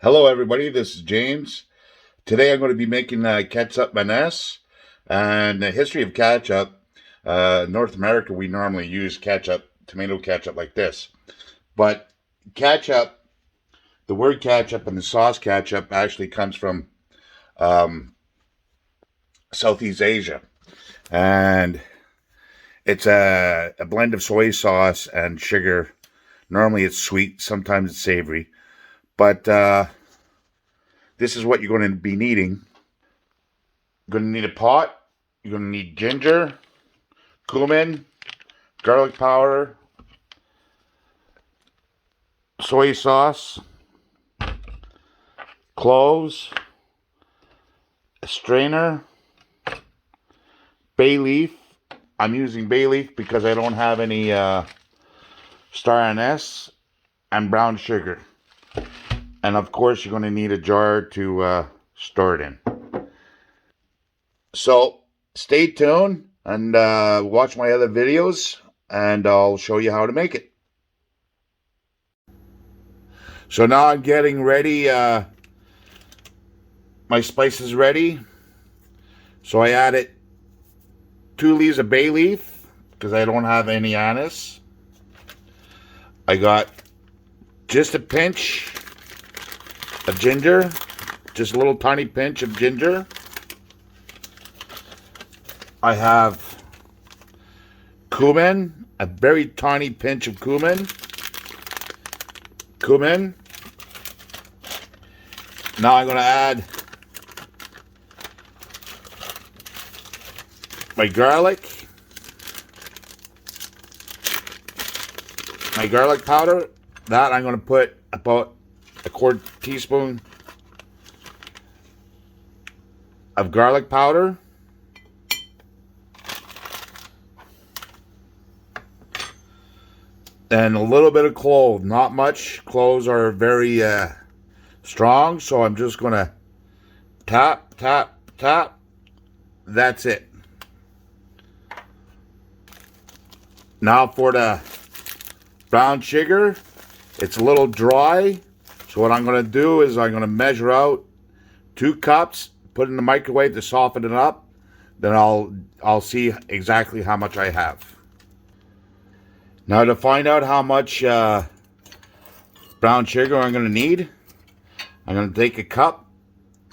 Hello, everybody. This is James. Today, I'm going to be making ketchup mayonnaise. And the history of ketchup. North America, we normally use ketchup, tomato ketchup, like this. But ketchup, the word ketchup and the sauce ketchup actually comes from um, Southeast Asia, and it's a blend of soy sauce and sugar. Normally, it's sweet. Sometimes it's savory. But this is what you're going to be needing. You're going to need a pot. You're going to need ginger, cumin, garlic powder, soy sauce, cloves, a strainer, bay leaf. I'm using bay leaf because I don't have any star anise, and brown sugar. And of course, you're going to need a jar to store it in. So stay tuned and watch my other videos, and I'll show you how to make it. So now I'm getting ready. My spice is ready. So I added 2 leaves of bay leaf because I don't have any anise. I got just a pinch of ginger, just a little tiny pinch of ginger. I have cumin, a very tiny pinch of cumin. Now I'm going to add my garlic powder. That I'm going to put about a quarter teaspoon of garlic powder. And a little bit of clove, not much. Cloves are very strong, so I'm just going to tap, tap, tap. That's it. Now for the brown sugar, it's a little dry. So what I'm going to do is I'm going to measure out 2 cups, put it in the microwave to soften it up. Then I'll see exactly how much I have. Now to find out how much brown sugar I'm going to need, I'm going to take a cup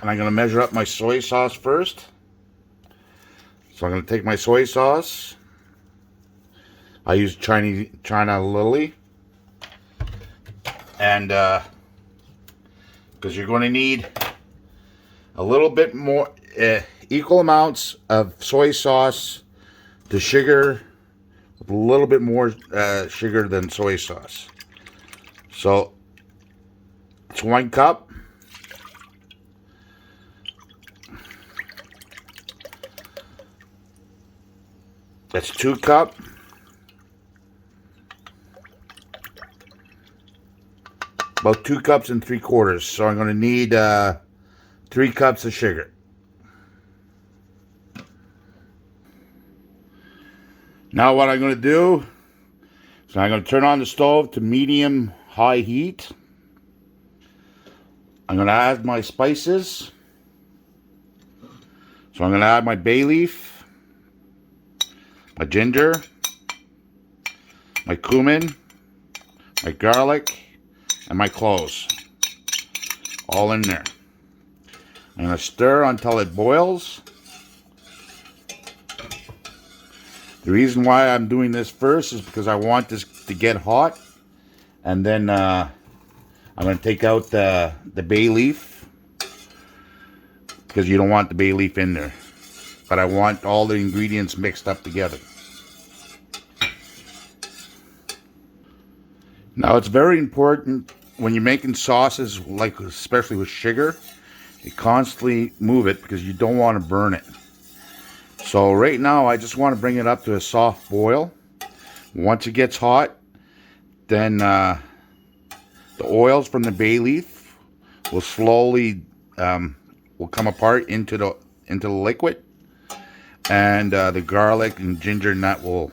and I'm going to measure up my soy sauce first. So I'm going to take my soy sauce. I use China Lily. And because you're going to need a little bit more, equal amounts of soy sauce to sugar, with a little bit more sugar than soy sauce. So it's 1 cup. That's 2 cups. About 2 cups and 3/4. So I'm going to need 3 cups of sugar. Now what I'm going to do, so I'm going to turn on the stove to medium high heat. I'm going to add my spices. So I'm going to add my bay leaf, my ginger, my cumin, my garlic, and my cloves. All in there. I'm going to stir until it boils. The reason why I'm doing this first is because I want this to get hot. And then I'm going to take out the bay leaf, because you don't want the bay leaf in there. But I want all the ingredients mixed up together. Now it's very important when you're making sauces, like especially with sugar, you constantly move it because you don't want to burn it. So right now I just want to bring it up to a soft boil. Once it gets hot, then the oils from the bay leaf will slowly will come apart into the liquid, and the garlic and ginger nut will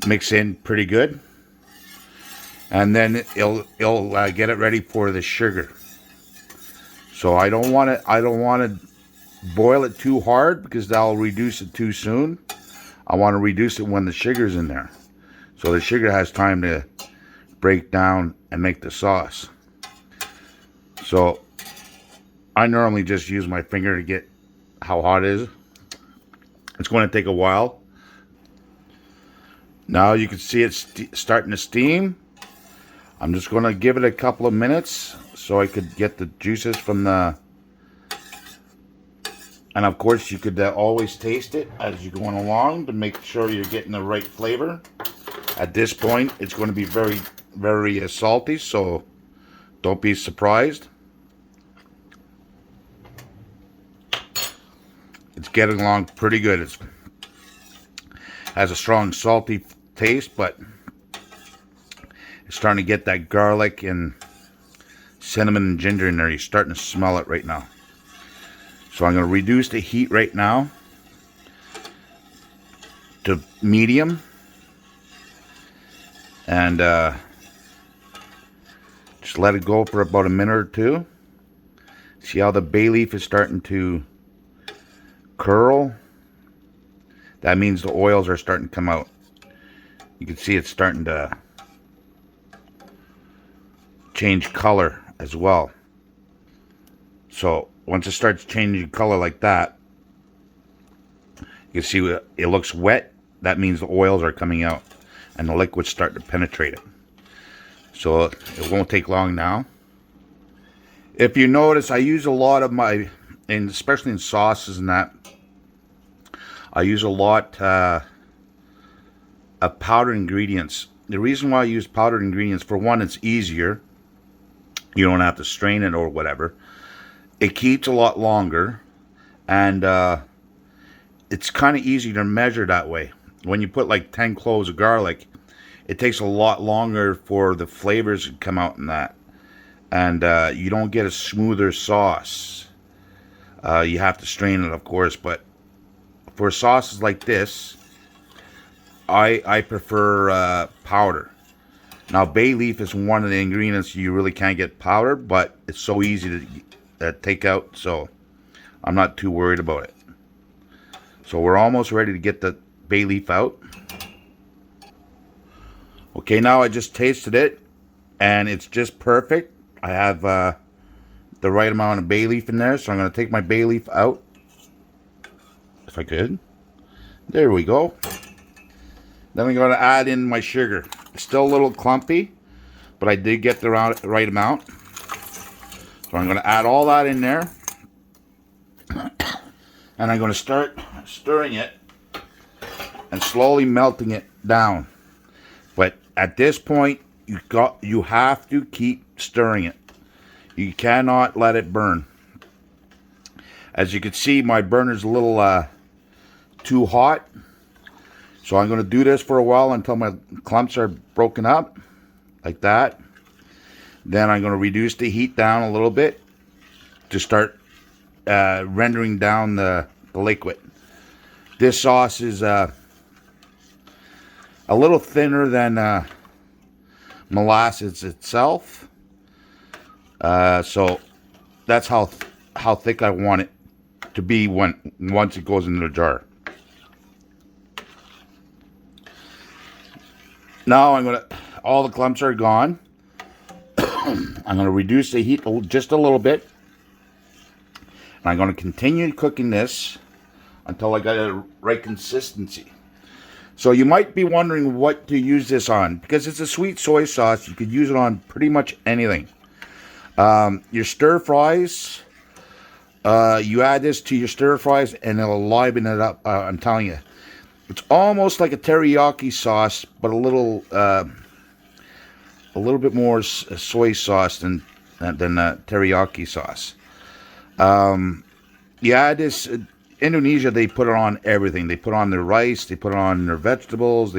mix in pretty good, and then it'll get it ready for the sugar. So I don't want to boil it too hard because that'll reduce it too soon. I want to reduce it when the sugar's in there, so the sugar has time to break down and make the sauce. So I normally just use my finger to get how hot it is. It's going to take a while. Now you can see it's starting to steam. I'm just going to give it a couple of minutes so I could get the juices from the... And of course you could always taste it as you're going along to make sure you're getting the right flavor. At this point it's going to be very, very salty, so don't be surprised. It's getting along pretty good. It has a strong salty taste, but it's starting to get that garlic and cinnamon and ginger in there. You're starting to smell it right now. So I'm going to reduce the heat right now to medium. And just let it go for about a minute or two. See how the bay leaf is starting to curl? That means the oils are starting to come out. You can see it's starting to change color as well. So once it starts changing color like that, you can see it looks wet. That means the oils are coming out and the liquid's starting to penetrate it. So it won't take long now. If you notice, I use a lot of my, and especially in sauces and that, I use a lot of powdered ingredients. The reason why I use powdered ingredients, for one, it's easier. You don't have to strain it or whatever. It keeps a lot longer, and it's kind of easy to measure that way. When you put like 10 cloves of garlic, it takes a lot longer for the flavors to come out in that. And you don't get a smoother sauce. You have to strain it, of course, but for sauces like this, I prefer powder. Now, bay leaf is one of the ingredients you really can't get powdered, but it's so easy to take out, so I'm not too worried about it. So we're almost ready to get the bay leaf out. Okay, now I just tasted it, and it's just perfect. I have the right amount of bay leaf in there, so I'm going to take my bay leaf out. If I could. There we go. Then I'm going to add in my sugar. It's still a little clumpy, but I did get the right amount. So I'm going to add all that in there. And I'm going to start stirring it and slowly melting it down. But at this point, you have to keep stirring it. You cannot let it burn. As you can see, my burner's a little too hot. So I'm going to do this for a while until my clumps are broken up, like that. Then I'm going to reduce the heat down a little bit to start rendering down the liquid. This sauce is a little thinner than molasses itself. So that's how thick I want it to be once it goes into the jar. Now all the clumps are gone. I'm going to reduce the heat just a little bit. And I'm going to continue cooking this until I got a right consistency. So you might be wondering what to use this on. Because it's a sweet soy sauce, you could use it on pretty much anything. Your stir fries, you add this to your stir fries and it'll liven it up, I'm telling you. It's almost like a teriyaki sauce, but a little bit more soy sauce than teriyaki sauce. Yeah, this Indonesia, they put it on everything. They put on their rice, they put it on their vegetables.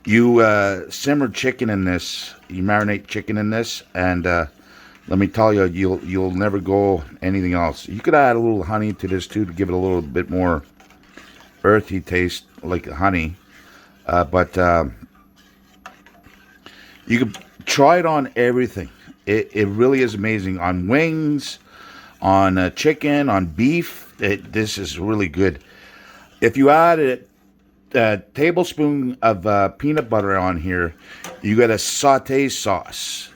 You simmer chicken in this. You marinate chicken in this, and let me tell you, you'll never go anything else. You could add a little honey to this too to give it a little bit more earthy taste, like honey. But you could try it on everything. It really is amazing. On wings, on chicken, on beef. This is really good. If you add a tablespoon of peanut butter on here, you get a sauté sauce,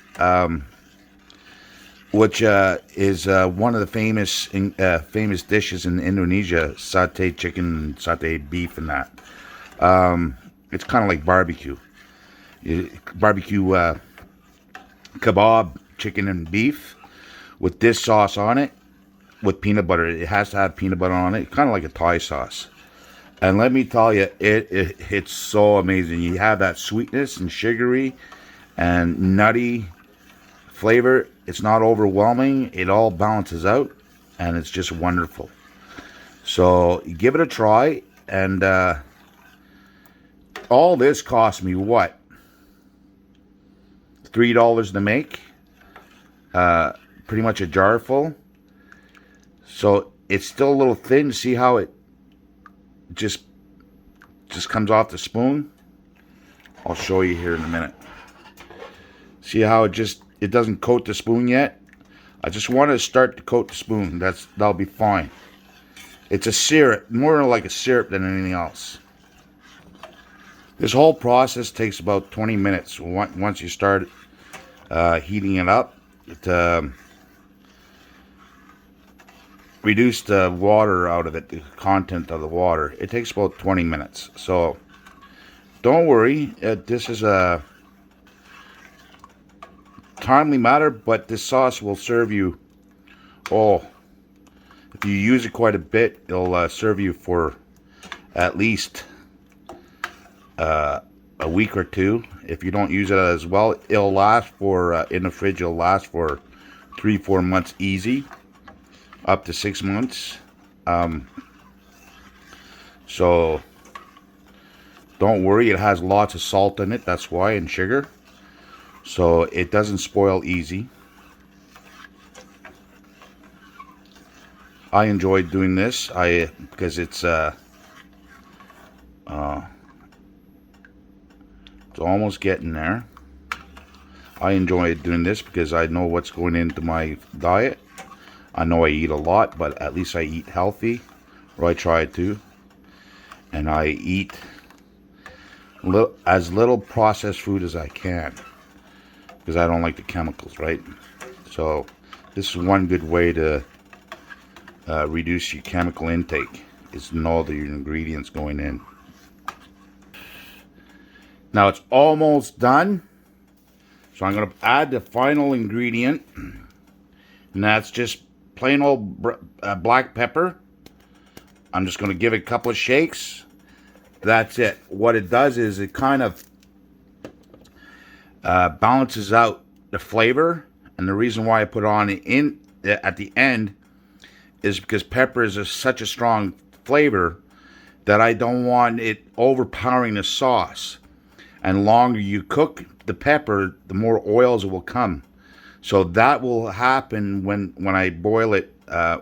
which is one of the famous dishes in Indonesia. Sauté chicken, sauté beef, and that. It's kind of like barbecue. Barbecue kebab chicken and beef with this sauce on it with peanut butter. It has to have peanut butter on it, kind of like a Thai sauce. And let me tell you, it's so amazing. You have that sweetness and sugary and nutty flavor. It's not overwhelming. It all balances out, and it's just wonderful. So give it a try. And all this cost me what? $3 to make. Pretty much a jar full. So it's still a little thin. See how it just comes off the spoon? I'll show you here in a minute. See how it doesn't coat the spoon yet? I just want to start to coat the spoon. That'll be fine. It's a syrup, more like a syrup than anything else. This whole process takes about 20 minutes. Once you start heating it up, it reduce the water out of it, the content of the water. It takes about 20 minutes. So don't worry, this is a timely matter, but this sauce will serve you, if you use it quite a bit, it'll serve you for at least a week or two. If you don't use it as well, it'll last for, in the fridge, it'll last for 3-4 months easy. Up to 6 months. So don't worry, it has lots of salt in it, that's why, and sugar. So it doesn't spoil easy. I enjoy doing this because it's almost getting there. I enjoy doing this because I know what's going into my diet. I know I eat a lot, but at least I eat healthy, or I try to. And I eat as little processed food as I can, because I don't like the chemicals, right? So this is one good way to reduce your chemical intake, is to know the ingredients going in. Now it's almost done. So I'm going to add the final ingredient, and that's just plain old black pepper. I'm just going to give it a couple of shakes. That's it. What it does is it kind of balances out the flavor. And the reason why I put it on at the end is because pepper is such a strong flavor that I don't want it overpowering the sauce. And the longer you cook the pepper, the more oils will come. So that will happen when I boil it,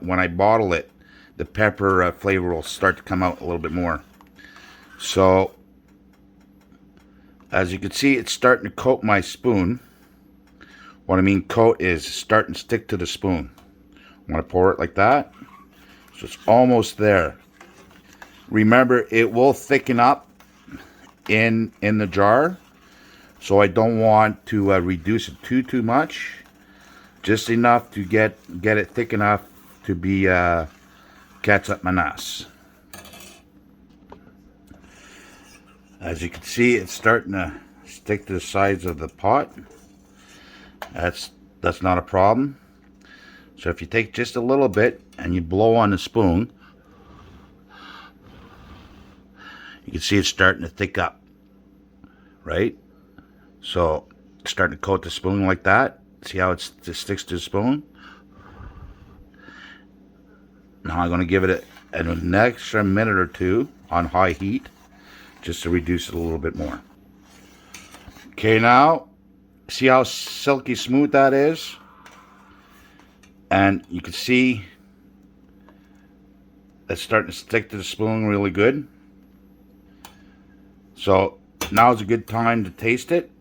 when I bottle it. The pepper flavor will start to come out a little bit more. So, as you can see, it's starting to coat my spoon. What I mean coat is starting to stick to the spoon. I'm going to pour it like that. So it's almost there. Remember, it will thicken up in the jar. So I don't want to reduce it too much. Just enough to get it thick enough to be Ketchup manas. As you can see, it's starting to stick to the sides of the pot. That's not a problem. So if you take just a little bit and you blow on the spoon, you can see it's starting to thick up, right? So starting to coat the spoon like that. See how it sticks to the spoon? Now I'm going to give it an extra minute or two on high heat, just to reduce it a little bit more. Okay, now, see how silky smooth that is? And you can see it's starting to stick to the spoon really good. So now is a good time to taste it.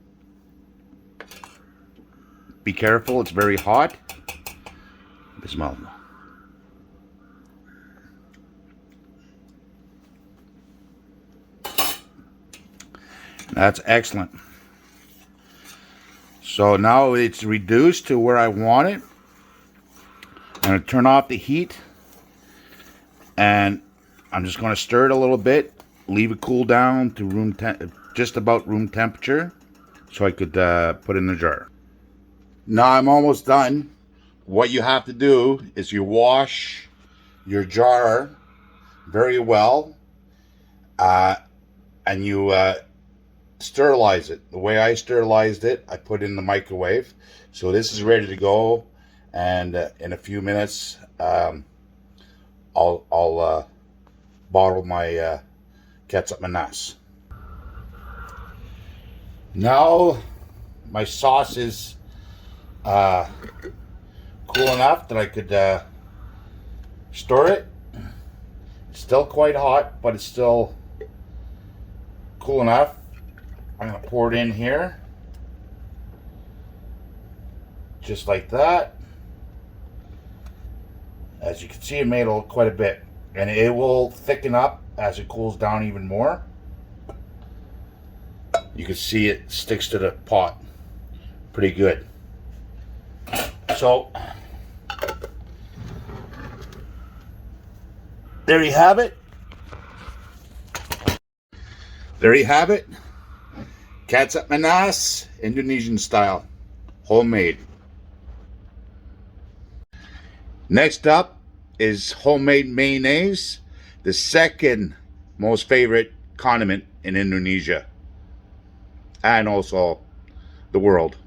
Be careful, it's very hot. Bismillah. That's excellent. So now it's reduced to where I want it. I'm going to turn off the heat, and I'm just going to stir it a little bit, leave it cool down to just about room temperature, so I could put it in the jar. Now I'm almost done. What you have to do is you wash your jar very well, and you sterilize it. The way I sterilized it, I put it in the microwave. So this is ready to go, and in a few minutes, I'll bottle my ketchup mayonnaise. Now my sauce is cool enough that I could store it. It's still quite hot, but it's still cool enough. I'm going to pour it in here. Just like that. As you can see, it made quite a bit. And it will thicken up as it cools down even more. You can see it sticks to the pot pretty good. So, there you have it. There you have it. Ketchup mayonnaise, Indonesian style, homemade. Next up is homemade mayonnaise, the second most favorite condiment in Indonesia and also the world.